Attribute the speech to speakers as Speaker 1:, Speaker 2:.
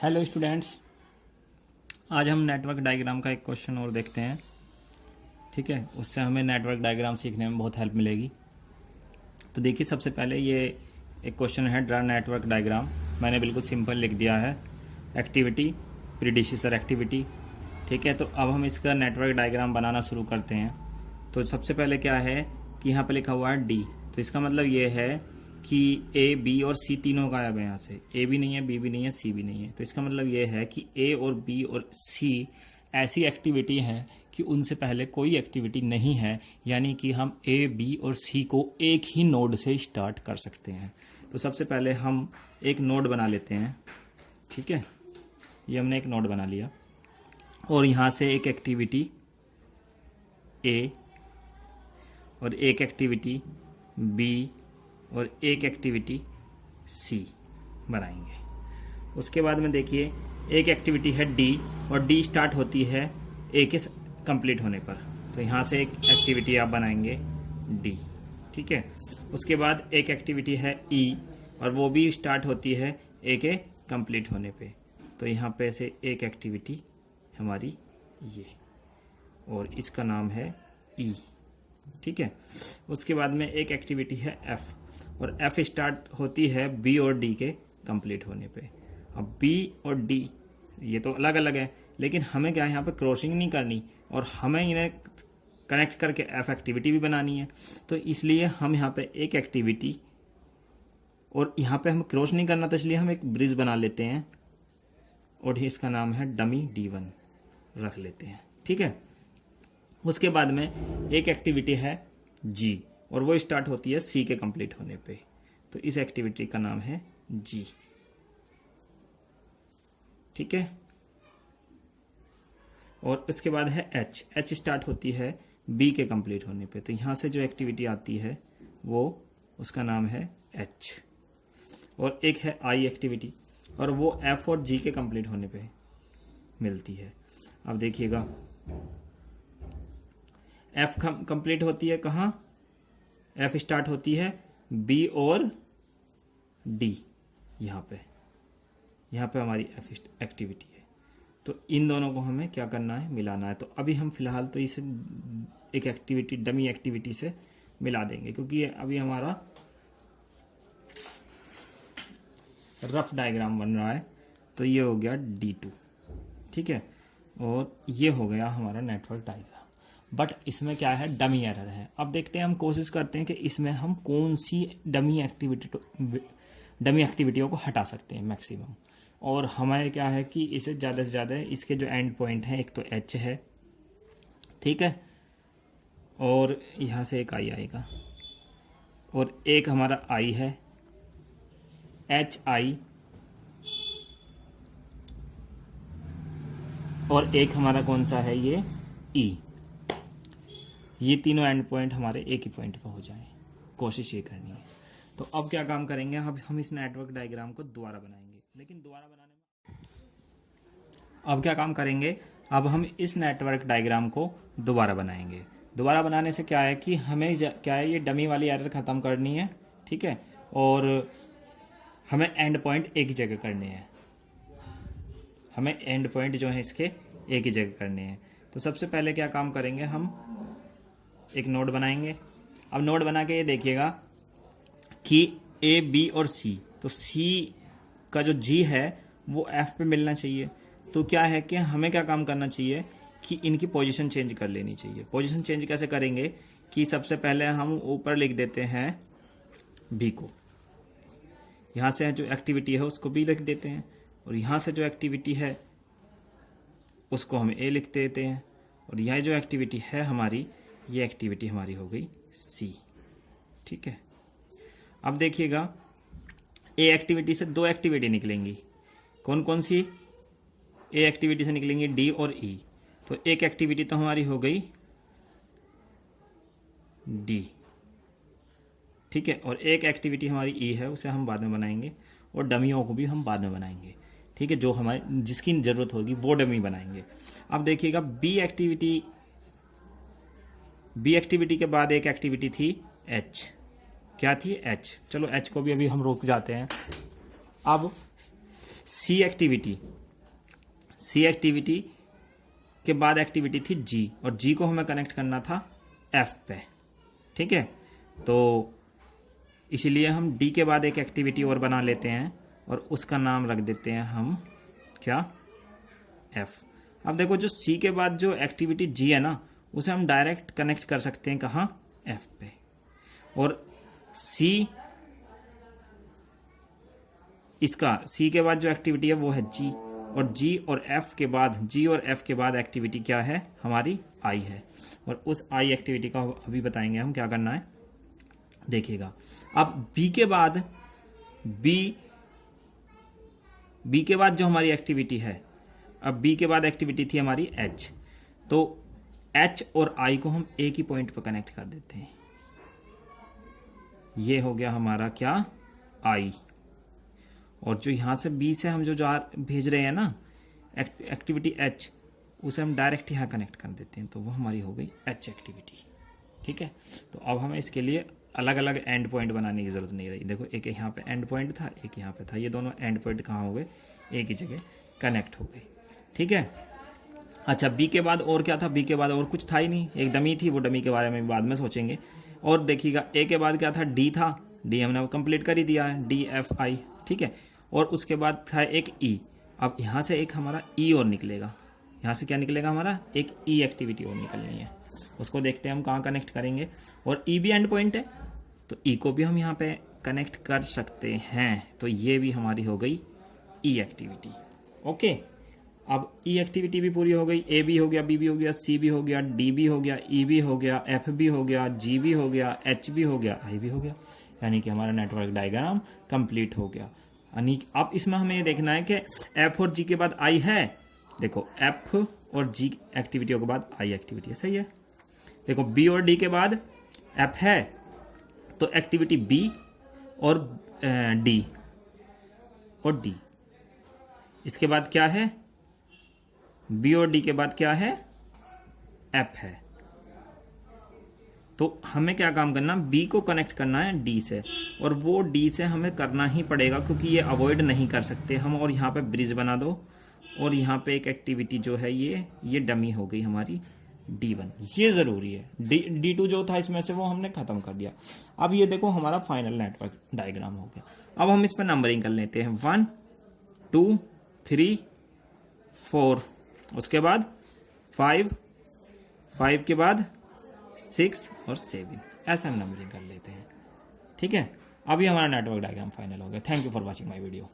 Speaker 1: Hello students, आज हम network diagram का एक क्वेश्चन और देखते हैं। ठीक है, उससे हमें नेटवर्क डायग्राम सीखने में बहुत हेल्प मिलेगी। तो देखिए, सबसे पहले ये एक क्वेश्चन है, ड्रा नेटवर्क डायग्राम। मैंने बिल्कुल सिंपल लिख दिया है, एक्टिविटी प्रीडिसेसर एक्टिविटी। ठीक है, तो अब हम इसका नेटवर्क डायग्राम बनाना शुरू करते हैं। तो सबसे पहले क्या है कि यहाँ पे लिखा हुआ है डी, तो इसका मतलब ये है कि ए बी और सी तीनों गायब है। यहाँ से ए भी नहीं है, बी भी नहीं है, सी भी नहीं है। तो इसका मतलब ये है कि ए और बी और सी ऐसी एक्टिविटी है कि उनसे पहले कोई एक्टिविटी नहीं है, यानी कि हम ए बी और सी को एक ही नोड से स्टार्ट कर सकते हैं। तो सबसे पहले हम एक नोड बना लेते हैं। ठीक है, ये हमने एक नोड बना लिया और यहाँ से एक एक्टिविटी ए और एक एक्टिविटी बी और एक एक्टिविटी सी बनाएंगे। उसके बाद में देखिए, एक एक्टिविटी है डी और डी स्टार्ट होती है ए के कंप्लीट होने पर। तो यहाँ से एक एक्टिविटी आप बनाएंगे डी। ठीक है, उसके बाद एक एक्टिविटी है ई और वो भी स्टार्ट होती है ए के कंप्लीट होने पे। तो यहाँ पे से एक एक्टिविटी हमारी ये, और इसका नाम है ई। ठीक है, उसके बाद में एक एक्टिविटी है एफ और एफ स्टार्ट होती है बी और डी के कंप्लीट होने पे। अब बी और डी ये तो अलग अलग है, लेकिन हमें क्या है, यहाँ पे क्रॉसिंग नहीं करनी और हमें इन्हें कनेक्ट करके एफ एक्टिविटी भी बनानी है। तो इसलिए हम यहाँ पे एक एक्टिविटी, और यहाँ पे हम क्रॉस नहीं करना, तो इसलिए हम एक ब्रिज बना लेते हैं और इसका नाम है डमी D1 रख लेते हैं। ठीक है, उसके बाद में एक एक्टिविटी है जी और वो स्टार्ट होती है सी के कंप्लीट होने पे। तो इस एक्टिविटी का नाम है जी। ठीक है, और उसके बाद है एच। एच स्टार्ट होती है बी के कंप्लीट होने पे। तो यहां से जो एक्टिविटी आती है वो, उसका नाम है एच। और एक है आई एक्टिविटी और वो एफ और जी के कंप्लीट होने पे मिलती है। अब देखिएगा, एफ कंप्लीट होती है कहाँ, एफ स्टार्ट होती है बी और डी। यहाँ पे हमारी एफ एक्टिविटी है। तो इन दोनों को हमें क्या करना है, मिलाना है। तो अभी हम फिलहाल तो इसे एक एक्टिविटी डमी एक्टिविटी से मिला देंगे, क्योंकि ये अभी हमारा रफ डायग्राम बन रहा है। तो ये हो गया D2। ठीक है, और ये हो गया हमारा नेटवर्क डायग्राम। बट इसमें क्या है, डमी एरर है। अब देखते हैं, हम कोशिश करते हैं कि इसमें हम कौन सी डमी एक्टिविटियों को हटा सकते हैं मैक्सिमम। और हमारे क्या है कि इसे ज़्यादा से ज़्यादा इसके जो एंड पॉइंट है, एक तो एच है, ठीक है, और यहाँ से एक आई आएगा और एक हमारा आई है एच आई, और एक हमारा कौन सा है ये ई। ये तीनों एंड पॉइंट हमारे एक ही पॉइंट पर हो जाएं, कोशिश ये करनी है। तो अब क्या काम करेंगे, अब हम इस नेटवर्क डायग्राम को दोबारा बनाएंगे। लेकिन दोबारा बनाने में अब क्या काम करेंगे, अब हम इस नेटवर्क डायग्राम को दोबारा बनाएंगे। दोबारा बनाने से क्या है कि हमें क्या है, ये डमी वाली एरर खत्म करनी है। ठीक है, और हमें एंड पॉइंट एक ही जगह करने हैं। हमें एंड पॉइंट जो है इसके एक ही जगह करने हैं। तो सबसे पहले क्या काम करेंगे, हम एक नोड बनाएंगे। अब नोड बना के ये देखिएगा कि ए बी और सी, तो सी का जो जी है वो एफ पे मिलना चाहिए। तो क्या है कि हमें क्या काम करना चाहिए कि इनकी पोजीशन चेंज कर लेनी चाहिए। पोजीशन चेंज कैसे करेंगे कि सबसे पहले हम ऊपर लिख देते हैं बी को, यहाँ से जो एक्टिविटी है उसको बी लिख देते हैं, और यहाँ से जो एक्टिविटी है उसको हम ए लिख देते हैं, और यह जो एक्टिविटी है हमारी, ये एक्टिविटी हमारी हो गई सी। ठीक है, अब देखिएगा, ए एक्टिविटी से दो एक्टिविटी निकलेंगी। कौन कौन सी, ए एक्टिविटी से निकलेंगी डी और ई। तो एक एक्टिविटी तो हमारी हो गई डी। ठीक है, और एक एक्टिविटी हमारी ई है, उसे हम बाद में बनाएंगे, और डमियों को भी हम बाद में बनाएंगे। ठीक है, जो हमारे जिसकी जरूरत होगी वो डमी बनाएंगे। अब देखिएगा, बी एक्टिविटी के बाद एक एक्टिविटी थी एच। क्या थी, एच। चलो एच को भी अभी हम रोक जाते हैं। अब सी एक्टिविटी के बाद एक्टिविटी थी जी, और जी को हमें कनेक्ट करना था एफ पे, ठीक है। तो इसीलिए हम डी के बाद एक एक्टिविटी और बना लेते हैं और उसका नाम रख देते हैं हम क्या, एफ। अब देखो जो सी के बाद जो एक्टिविटी जी है ना, उसे हम डायरेक्ट कनेक्ट कर सकते हैं कहाँ, एफ पे। और सी के बाद जो एक्टिविटी है वो है जी, और जी और एफ के बाद एक्टिविटी क्या है हमारी, आई है। और उस आई एक्टिविटी का अभी बताएंगे हम क्या करना है, देखिएगा। अब बी के बाद जो हमारी एक्टिविटी है, अब बी के बाद एक्टिविटी थी हमारी एच, तो एच और आई को हम एक ही पॉइंट पर कनेक्ट कर देते हैं। ये हो गया हमारा क्या, आई। और जो यहां से बी से हम जो भेज रहे हैं ना एक्टिविटी एच, उसे हम डायरेक्ट यहाँ कनेक्ट कर देते हैं, तो वो हमारी हो गई एच एक्टिविटी, ठीक है। तो अब हमें इसके लिए अलग अलग एंड पॉइंट बनाने की जरूरत नहीं रही। देखो एक यहाँ पे एंड पॉइंट था, एक यहाँ पे था, ये दोनों एंड पॉइंट कहाँ हो गए, एक ही जगह कनेक्ट हो गए, ठीक है। अच्छा, बी के बाद और क्या था, बी के बाद और कुछ था ही नहीं, एक डमी थी, वो डमी के बारे में बाद में सोचेंगे। और देखिएगा ए के बाद क्या था, डी था, डी हमने कंप्लीट कर ही दिया है, डी एफ आई, ठीक है। और उसके बाद था एक ई। अब यहाँ से एक हमारा ई और निकलेगा, यहाँ से क्या निकलेगा हमारा, एक ई एक्टिविटी और निकलनी है, उसको देखते हैं हम कहाँ कनेक्ट करेंगे। और ई भी एंड पॉइंट है, तो ई को भी हम यहाँ पे कनेक्ट कर सकते हैं, तो ये भी हमारी हो गई ई एक्टिविटी, ओके। अब ई एक्टिविटी भी पूरी हो गई, ए भी हो गया, बी भी हो गया, सी भी हो गया, डी भी हो गया, ई भी हो गया, एफ भी हो गया, जी भी हो गया, एच भी हो गया, आई भी हो गया, यानी कि हमारा नेटवर्क डायग्राम कंप्लीट हो गया। यानी अब इसमें हमें ये देखना है कि एफ और जी के बाद आई है, देखो एफ और जी एक्टिविटियों के बाद आई एक्टिविटी है, सही है। देखो बी और डी के बाद एफ है, तो एक्टिविटी बी और डी और डी, इसके बाद क्या है, बी और डी के बाद क्या है, एफ है। तो हमें क्या काम करना, बी को कनेक्ट करना है डी से, और वो डी से हमें करना ही पड़ेगा क्योंकि ये अवॉइड नहीं कर सकते हम। और यहाँ पे ब्रिज बना दो, और यहाँ पे एक एक्टिविटी जो है ये डमी हो गई हमारी D1, ये जरूरी है। D2 जो था इसमें से वो हमने खत्म कर दिया। अब ये देखो हमारा फाइनल नेटवर्क डायग्राम हो गया। अब हम इस पर नंबरिंग कर लेते हैं, 1 2 3 4, उसके बाद 5 के बाद 6 और 7, ऐसे हम नंबरिंग कर लेते हैं, ठीक है। अभी हमारा नेटवर्क डायग्राम फाइनल हो गया। Thank you for watching my video.